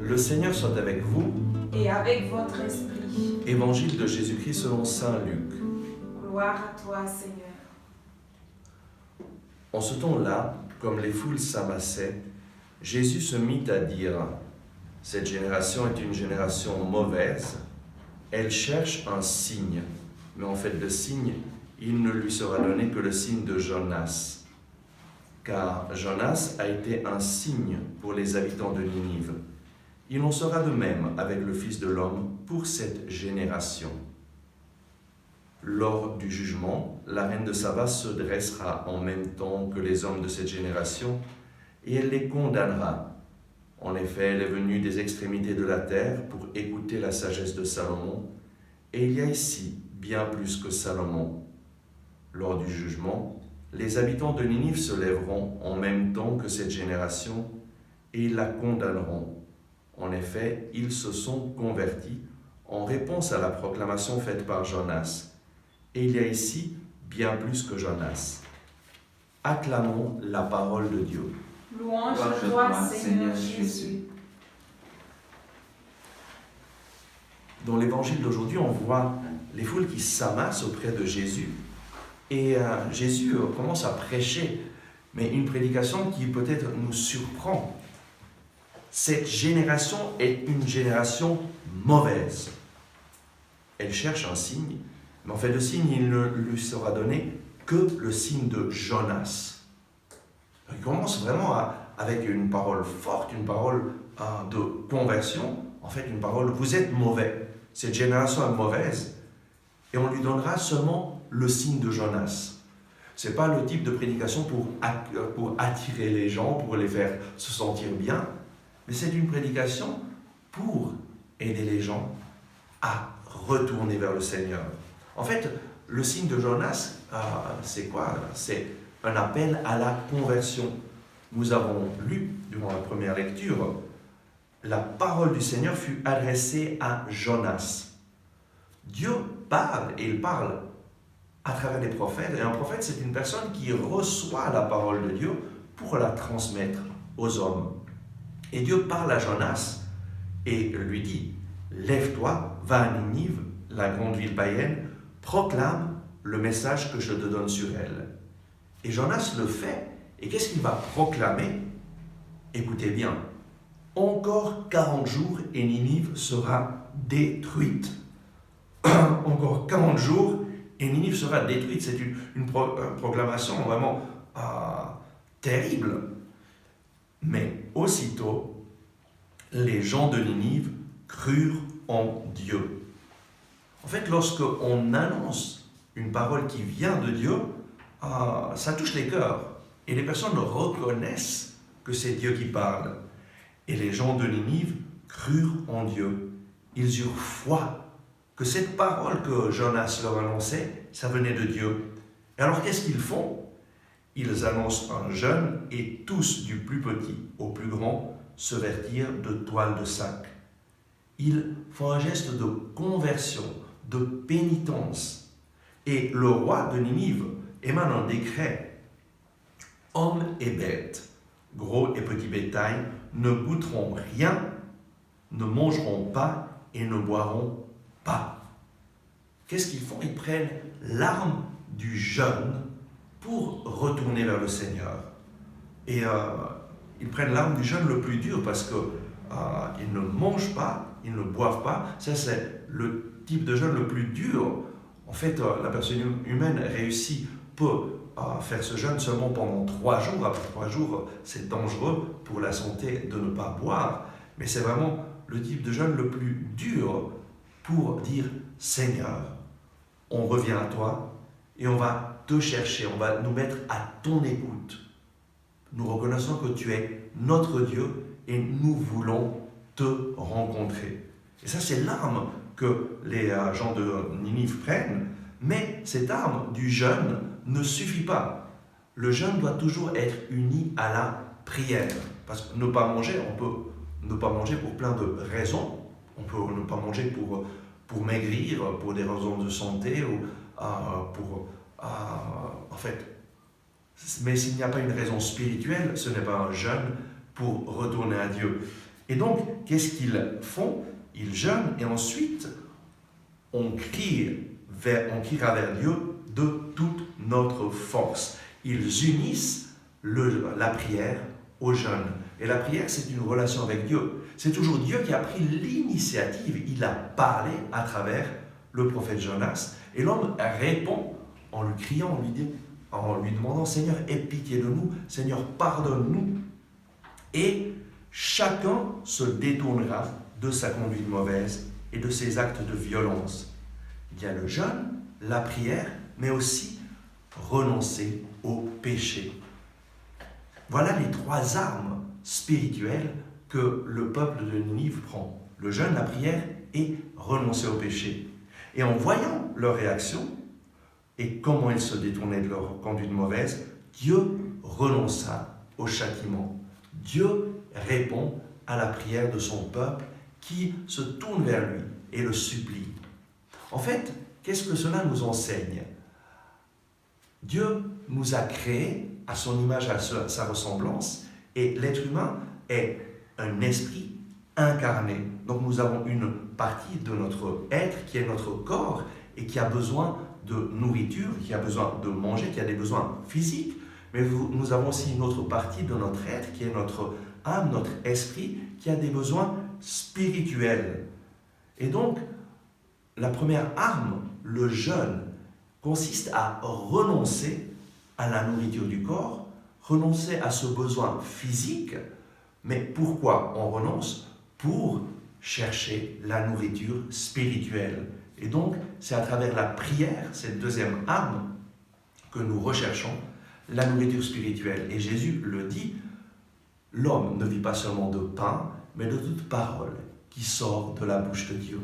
Le Seigneur soit avec vous. Et avec votre esprit. Évangile de Jésus-Christ selon saint Luc. Gloire à toi, Seigneur. En ce temps-là, comme les foules s'amassaient, Jésus se mit à dire : « Cette génération est une génération mauvaise. Elle cherche un signe, mais en fait de signe, il ne lui sera donné que le signe de Jonas. Car Jonas a été un signe pour les habitants de Ninive. Il en sera de même avec le Fils de l'homme pour cette génération. » Lors du jugement, la reine de Saba se dressera en même temps que les hommes de cette génération, et elle les condamnera. En effet, elle est venue des extrémités de la terre pour écouter la sagesse de Salomon, et il y a ici bien plus que Salomon. Lors du jugement, les habitants de Ninive se lèveront en même temps que cette génération, et ils la condamneront. En effet, ils se sont convertis en réponse à la proclamation faite par Jonas. Et il y a ici bien plus que Jonas. Acclamons la parole de Dieu. Louange à toi, Seigneur Jésus. Dans l'évangile d'aujourd'hui, on voit les foules qui s'amassent auprès de Jésus. Et Jésus commence à prêcher, mais une prédication qui peut-être nous surprend. Cette génération est une génération mauvaise. Elle cherche un signe, mais en fait le signe, il ne lui sera donné que le signe de Jonas. Il commence vraiment avec une parole forte, une parole de conversion, en fait une parole « vous êtes mauvais ». Cette génération est mauvaise et on lui donnera seulement le signe de Jonas. Ce n'est pas le type de prédication pour attirer les gens, pour les faire se sentir bien, mais c'est une prédication pour aider les gens à retourner vers le Seigneur. En fait, le signe de Jonas, c'est quoi? C'est un appel à la conversion. Nous avons lu, durant la première lecture, la parole du Seigneur fut adressée à Jonas. Dieu parle, et il parle à travers des prophètes. Et un prophète, c'est une personne qui reçoit la parole de Dieu pour la transmettre aux hommes. Et Dieu parle à Jonas et lui dit : « Lève-toi, va à Ninive, la grande ville païenne, proclame le message que je te donne sur elle. » Et Jonas le fait. Et qu'est-ce qu'il va proclamer? Écoutez bien. Encore 40 jours et Ninive sera détruite. Encore 40 jours et Ninive sera détruite. C'est une proclamation vraiment terrible. Mais aussitôt, les gens de Ninive crurent en Dieu. En fait, lorsqu'on annonce une parole qui vient de Dieu, ça touche les cœurs. Et les personnes reconnaissent que c'est Dieu qui parle. Et les gens de Ninive crurent en Dieu. Ils eurent foi que cette parole que Jonas leur annonçait, ça venait de Dieu. Et alors, qu'est-ce qu'ils font? Ils annoncent un jeûne et tous, du plus petit au plus grand, se vêtirent de toile de sac. Ils font un geste de conversion, de pénitence. Et le roi de Ninive émane un décret. Hommes et bêtes, gros et petits bétail, ne goûteront rien, ne mangeront pas et ne boiront pas. Qu'est-ce qu'ils font? Ils prennent l'arme du jeûne pour retourner vers le Seigneur. Et ils prennent l'arme du jeûne le plus dur parce qu'ils ne mangent pas, ils ne boivent pas. Ça, c'est le type de jeûne le plus dur. En fait, la personne humaine peut faire ce jeûne seulement pendant 3 jours. Après 3 jours, c'est dangereux pour la santé de ne pas boire. Mais c'est vraiment le type de jeûne le plus dur pour dire « Seigneur, on revient à toi et on va te chercher, on va nous mettre à ton écoute. Nous reconnaissons que tu es notre Dieu et nous voulons te rencontrer. » Et ça, c'est l'arme que les gens de Ninive prennent. Mais cette arme du jeûne ne suffit pas. Le jeûne doit toujours être uni à la prière. Parce que ne pas manger, on peut ne pas manger pour plein de raisons. On peut ne pas manger pour maigrir, pour des raisons de santé, ou en fait. Mais s'il n'y a pas une raison spirituelle, ce n'est pas un jeûne pour retourner à Dieu. Et donc, qu'est-ce qu'ils font? Ils jeûnent et ensuite, on criera vers Dieu de toute notre force. Ils unissent la prière au jeûne. Et la prière, c'est une relation avec Dieu. C'est toujours Dieu qui a pris l'initiative. Il a parlé à travers le prophète Jonas. Et l'homme répond en lui criant, en lui demandant « Seigneur, aie pitié de nous. Seigneur, pardonne-nous. » Et chacun se détournera de sa conduite mauvaise et de ses actes de violence. Il y a le jeûne, la prière, mais aussi renoncer au péché. Voilà les 3 armes spirituelles que le peuple de Ninive prend. Le jeûne, la prière et renoncer au péché. Et en voyant leur réaction et comment ils se détournaient de leur conduite mauvaise, Dieu renonça au châtiment. Dieu répond à la prière de son peuple qui se tourne vers lui et le supplie. En fait, qu'est-ce que cela nous enseigne? Dieu nous a créés à son image, à sa ressemblance, et l'être humain est un esprit incarné. Donc nous avons une partie de notre être qui est notre corps et qui a besoin de nourriture, qui a besoin de manger, qui a des besoins physiques, mais nous avons aussi une autre partie de notre être qui est notre âme, notre esprit, qui a des besoins spirituels. Et donc, la première arme, le jeûne, consiste à renoncer à la nourriture du corps, renoncer à ce besoin physique. Mais pourquoi on renonce? Pour chercher la nourriture spirituelle. Et donc, c'est à travers la prière, cette deuxième arme, que nous recherchons la nourriture spirituelle. Et Jésus le dit, l'homme ne vit pas seulement de pain, mais de toute parole qui sort de la bouche de Dieu.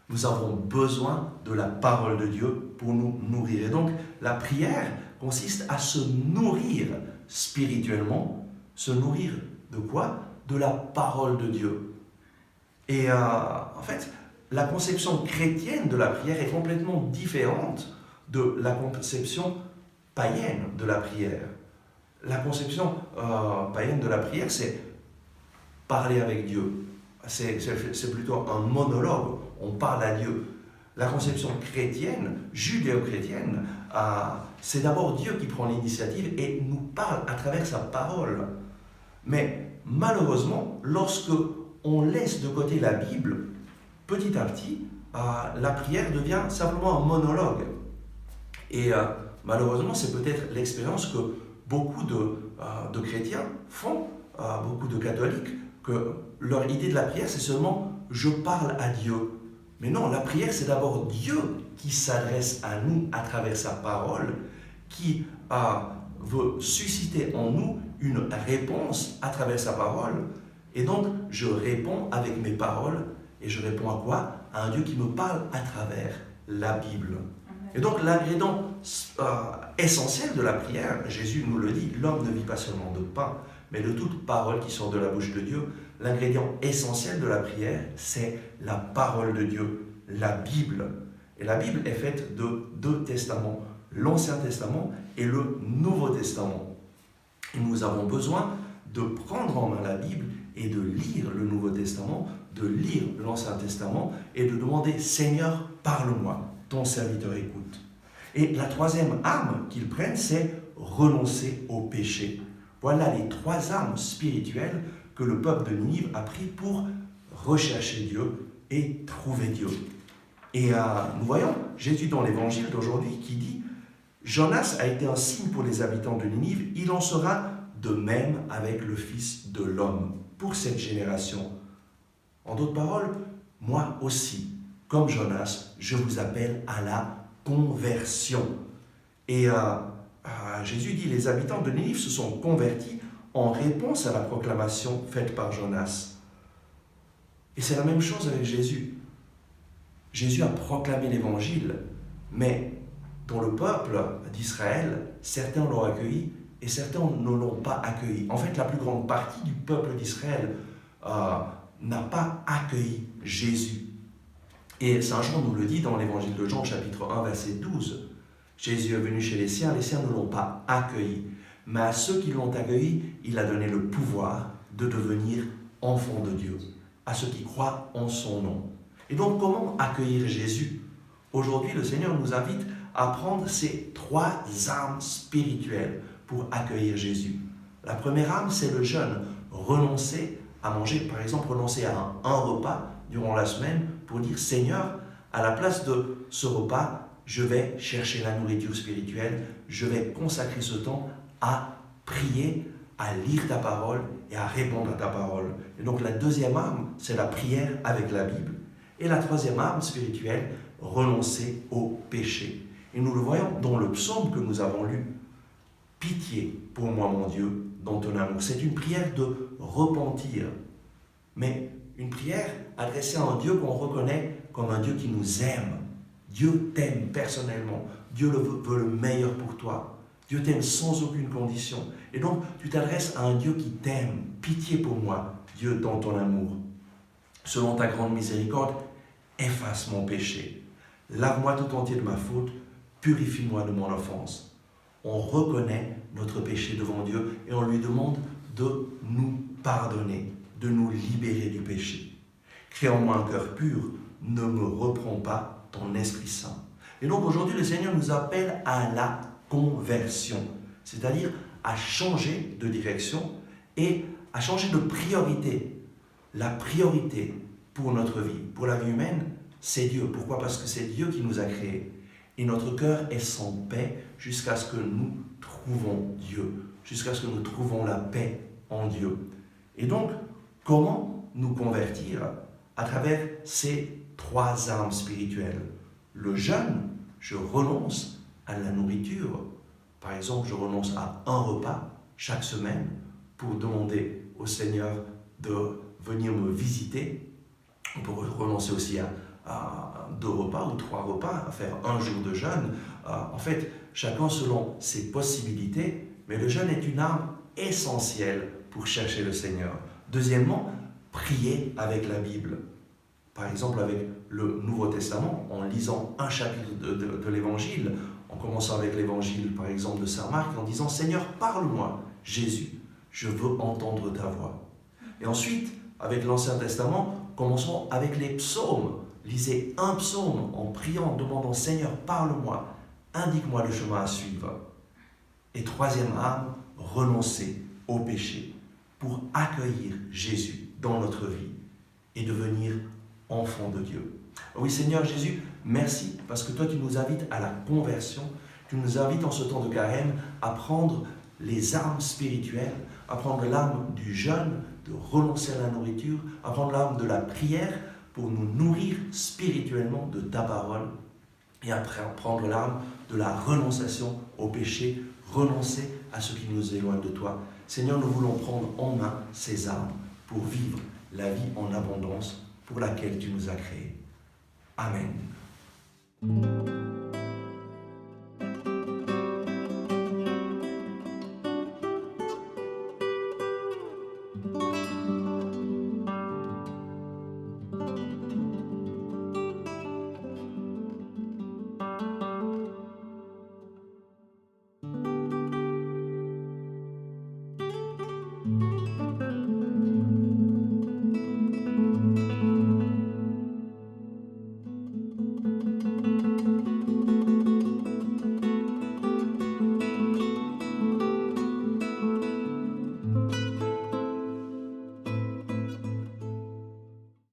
Nous avons besoin de la parole de Dieu pour nous nourrir. Et donc, la prière consiste à se nourrir spirituellement. Se nourrir de quoi? De la parole de Dieu. Et en fait, la conception chrétienne de la prière est complètement différente de la conception païenne de la prière. La conception païenne de la prière, c'est parler avec Dieu. C'est plutôt un monologue. On parle à Dieu. La conception chrétienne, judéo-chrétienne, c'est d'abord Dieu qui prend l'initiative et nous parle à travers sa parole. Mais malheureusement, lorsque on laisse de côté la Bible, petit à petit, la prière devient simplement un monologue. Et malheureusement, c'est peut-être l'expérience que beaucoup de chrétiens font, beaucoup de catholiques, que leur idée de la prière, c'est seulement « je parle à Dieu ». Mais non, la prière, c'est d'abord Dieu qui s'adresse à nous à travers sa parole, qui veut susciter en nous une réponse à travers sa parole. Et donc, je réponds avec mes paroles, et je réponds à quoi? À un Dieu qui me parle à travers la Bible. Et donc, l'ingrédient essentiel de la prière, Jésus nous le dit, l'homme ne vit pas seulement de pain, mais de toute parole qui sort de la bouche de Dieu. L'ingrédient essentiel de la prière, c'est la parole de Dieu, la Bible. Et la Bible est faite de 2 testaments, l'Ancien Testament et le Nouveau Testament. Et nous avons besoin de prendre en main la Bible et de lire le Nouveau Testament, de lire l'Ancien Testament et de demander « Seigneur, parle-moi, ton serviteur écoute ». Et la troisième arme qu'ils prennent, c'est renoncer au péché. Voilà les 3 armes spirituelles que le peuple de Ninive a pris pour rechercher Dieu et trouver Dieu. Et nous voyons Jésus dans l'évangile d'aujourd'hui qui dit « Jonas a été un signe pour les habitants de Ninive, il en sera de même avec le Fils de l'homme pour cette génération. » En d'autres paroles, moi aussi, comme Jonas, je vous appelle à la conversion. Et Jésus dit, les habitants de Ninive se sont convertis en réponse à la proclamation faite par Jonas. Et c'est la même chose avec Jésus. Jésus a proclamé l'évangile, mais dans le peuple d'Israël, certains l'ont accueilli et certains ne l'ont pas accueilli. En fait, la plus grande partie du peuple d'Israël n'a pas accueilli Jésus. Et Saint Jean nous le dit dans l'évangile de Jean, chapitre 1, verset 12. Jésus est venu chez les siens ne l'ont pas accueilli. Mais à ceux qui l'ont accueilli, il a donné le pouvoir de devenir enfants de Dieu, à ceux qui croient en son nom. Et donc, comment accueillir Jésus? Aujourd'hui, le Seigneur nous invite à prendre ces 3 armes spirituelles pour accueillir Jésus. La première arme, c'est le jeûne. Renoncer à manger, par exemple, renoncer à un repas durant la semaine pour dire « Seigneur, à la place de ce repas, je vais chercher la nourriture spirituelle, je vais consacrer ce temps à prier, à lire ta parole et à répondre à ta parole. » Et donc la deuxième arme, c'est la prière avec la Bible. Et la troisième arme spirituelle, renoncer au péché. Et nous le voyons dans le psaume que nous avons lu. « Pitié pour moi, mon Dieu, dans ton amour. » C'est une prière de repentir, mais une prière adressée à un Dieu qu'on reconnaît comme un Dieu qui nous aime. Dieu t'aime personnellement. Dieu veut le meilleur pour toi. Dieu t'aime sans aucune condition. Et donc, tu t'adresses à un Dieu qui t'aime. Pitié pour moi, Dieu, dans ton amour. Selon ta grande miséricorde, efface mon péché. Lave-moi tout entier de ma faute. Purifie-moi de mon offense. On reconnaît notre péché devant Dieu et on lui demande de nous pardonner, de nous libérer du péché. Crée en moi un cœur pur, ne me reprends pas ton Esprit Saint. Et donc aujourd'hui, le Seigneur nous appelle à la conversion, c'est-à-dire à changer de direction et à changer de priorité. La priorité pour notre vie, pour la vie humaine, c'est Dieu. Pourquoi? Parce que c'est Dieu qui nous a créés. Et notre cœur est sans paix jusqu'à ce que nous trouvons Dieu, jusqu'à ce que nous trouvons la paix en Dieu. Et donc, comment nous convertir? À travers ces 3 armes spirituelles. Le jeûne, je renonce à la nourriture. Par exemple, je renonce à un repas chaque semaine pour demander au Seigneur de venir me visiter. On peut renoncer aussi à 2 repas ou 3 repas, à faire un jour de jeûne. En fait, chacun selon ses possibilités, mais le jeûne est une arme essentielle pour chercher le Seigneur. Deuxièmement, prier avec la Bible. Par exemple, avec le Nouveau Testament, en lisant un chapitre de l'Évangile, en commençant avec l'Évangile, par exemple, de Saint Marc, en disant « Seigneur, parle-moi, Jésus, je veux entendre ta voix. » Et ensuite, avec l'Ancien Testament, commençons avec les psaumes. Lisez un psaume en priant, en demandant « Seigneur, parle-moi, indique-moi le chemin à suivre. » Et troisième arme, renoncer au péché pour accueillir Jésus dans notre vie et devenir enfant de Dieu. Oui, Seigneur Jésus, merci parce que toi, tu nous invites à la conversion. Tu nous invites en ce temps de carême à prendre les armes spirituelles, à prendre l'arme du jeûne, de renoncer à la nourriture, à prendre l'arme de la prière pour nous nourrir spirituellement de ta parole et après prendre l'arme de la renonciation au péché, renoncer à ce qui nous éloigne de toi. Seigneur, nous voulons prendre en main ces armes pour vivre la vie en abondance pour laquelle tu nous as créés. Amen.